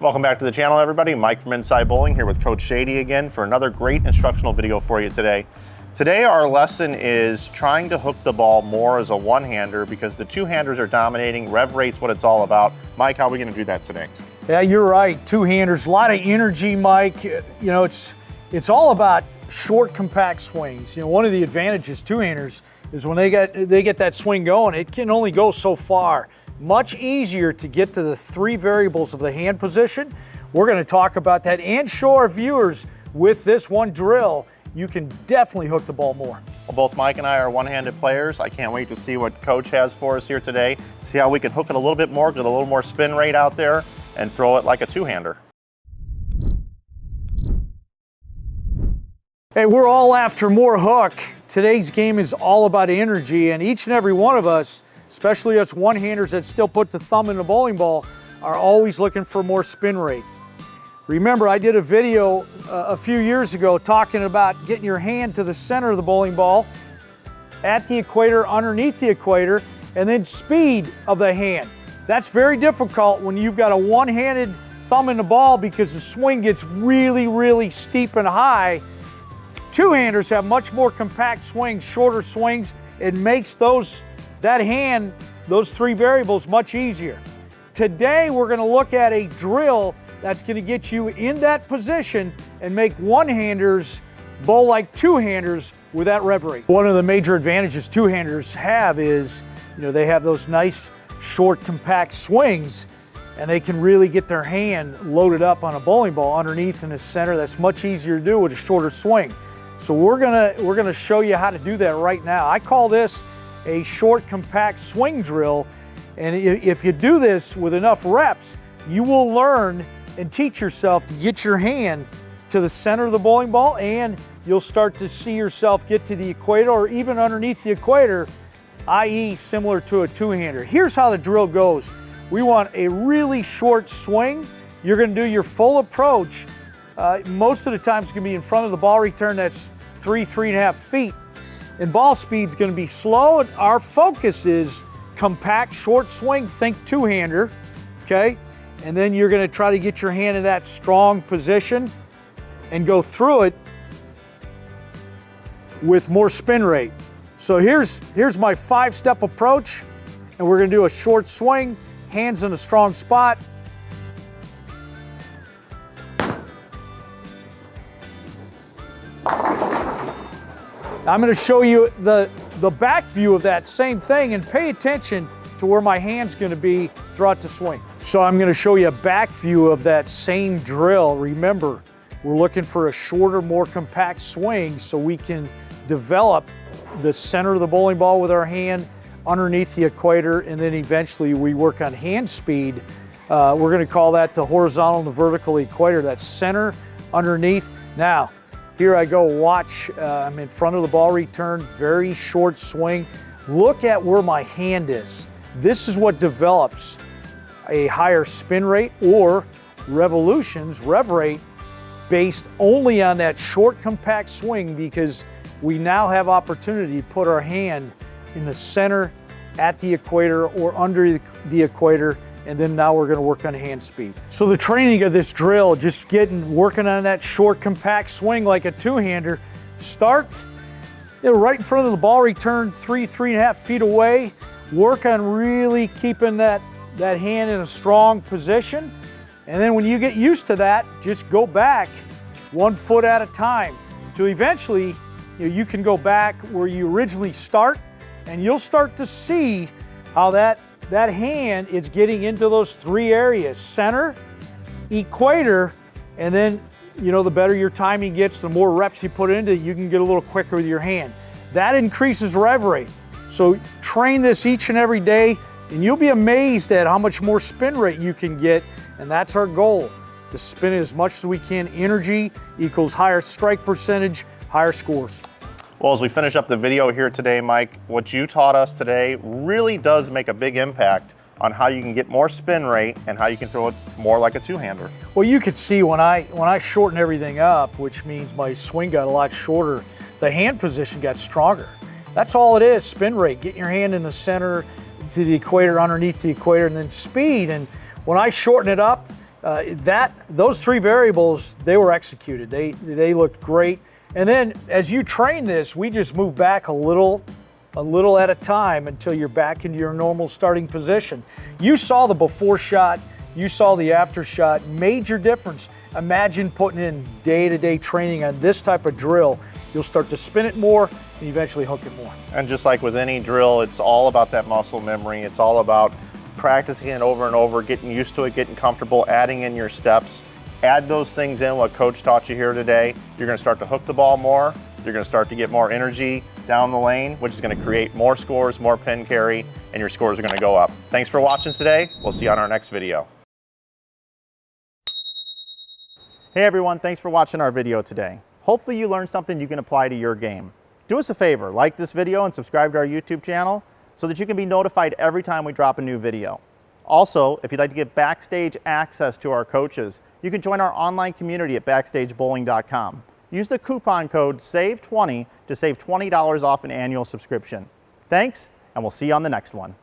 Welcome back to the channel, everybody. Mike from Inside Bowling here with Coach Shady again for another great instructional video for you today. Today our lesson is trying to hook the ball more as a one-hander because the two-handers are dominating. Rev rate's what it's all about. Mike, how are we going to do that today? Yeah, you're right. Two-handers, a lot of energy, Mike. You know, it's all about short, compact swings. You know, one of the advantages two-handers is when they get that swing going, it can only go so far. Much easier to get to the three variables of the hand position. We're going to talk about that and show our viewers with this one drill, you can definitely hook the ball more. Well, both Mike and I are one-handed players. I can't wait to see what Coach has for us here today. See how we can hook it a little bit more, get a little more spin rate out there, and throw it like a two-hander. Hey, we're all after more hook. Today's game is all about energy, and each and every one of us, especially us one-handers that still put the thumb in the bowling ball, are always looking for more spin rate. Remember, I did a video a few years ago talking about getting your hand to the center of the bowling ball, at the equator, underneath the equator, and then speed of the hand. That's very difficult when you've got a one-handed thumb in the ball because the swing gets really, really steep and high. Two-handers have much more compact swings, shorter swings. It makes those three variables much easier. Today, we're going to look at a drill that's going to get you in that position and make one-handers bowl like two-handers with that rev rate. One of the major advantages two-handers have is, you know, they have those nice, short, compact swings, and they can really get their hand loaded up on a bowling ball underneath in the center. That's much easier to do with a shorter swing. So we're gonna show you how to do that right now. I call this a short, compact swing drill, and if you do this with enough reps, you will learn and teach yourself to get your hand to the center of the bowling ball, and you'll start to see yourself get to the equator or even underneath the equator, i.e. similar to a two-hander. Here's how the drill goes. We want a really short swing. You're gonna do your full approach. Most of the time it's gonna be in front of the ball return that's 3.5 feet. And ball speed's gonna be slow, and our focus is compact, short swing, think two-hander, okay? And then you're gonna try to get your hand in that strong position and go through it with more spin rate. So here's my 5-step approach, and we're gonna do a short swing, hands in a strong spot. I'm gonna show you the back view of that same thing, and pay attention to where my hand's gonna be throughout the swing. So I'm gonna show you a back view of that same drill. Remember, we're looking for a shorter, more compact swing so we can develop the center of the bowling ball with our hand underneath the equator, and then eventually we work on hand speed. We're gonna call that the horizontal and the vertical equator, that center underneath. Now, here I go, watch, I'm in front of the ball return, very short swing. Look at where my hand is. This is what develops a higher spin rate or revolutions, rev rate, based only on that short, compact swing, because we now have opportunity to put our hand in the center, at the equator, or under the equator, and then now we're gonna work on hand speed. So the training of this drill, just working on that short, compact swing like a two-hander, start right in front of the ball return, 3.5 feet away. Work on really keeping that hand in a strong position. And then when you get used to that, just go back 1 foot at a time till eventually you can go back where you originally start, and you'll start to see how that hand is getting into those three areas: center, equator, and then, you know, the better your timing gets, the more reps you put into it, you can get a little quicker with your hand. That increases rev rate. So train this each and every day, and you'll be amazed at how much more spin rate you can get, and that's our goal, to spin it as much as we can. Energy equals higher strike percentage, higher scores. Well, as we finish up the video here today, Mike, what you taught us today really does make a big impact on how you can get more spin rate and how you can throw it more like a two-hander. Well, you could see when I shortened everything up, which means my swing got a lot shorter, the hand position got stronger. That's all it is, spin rate. Get your hand in the center to the equator, underneath the equator, and then speed. And when I shorten it up Those 3 variables, they were executed. They looked great. And then as you train this, we just move back a little at a time until you're back into your normal starting position. You saw the before shot, you saw the after shot, major difference. Imagine putting in day-to-day training on this type of drill. You'll start to spin it more and eventually hook it more. And just like with any drill, it's all about that muscle memory. It's all about practicing it over and over, getting used to it, getting comfortable, adding in your steps. Add those things in, what Coach taught you here today. You're gonna start to hook the ball more. You're gonna start to get more energy down the lane, which is gonna create more scores, more pin carry, and your scores are gonna go up. Thanks for watching today. We'll see you on our next video. Hey everyone, thanks for watching our video today. Hopefully you learned something you can apply to your game. Do us a favor, like this video and subscribe to our YouTube channel so that you can be notified every time we drop a new video. Also, if you'd like to get backstage access to our coaches, you can join our online community at BackstageBowling.com. Use the coupon code SAVE20 to save $20 off an annual subscription. Thanks, and we'll see you on the next one.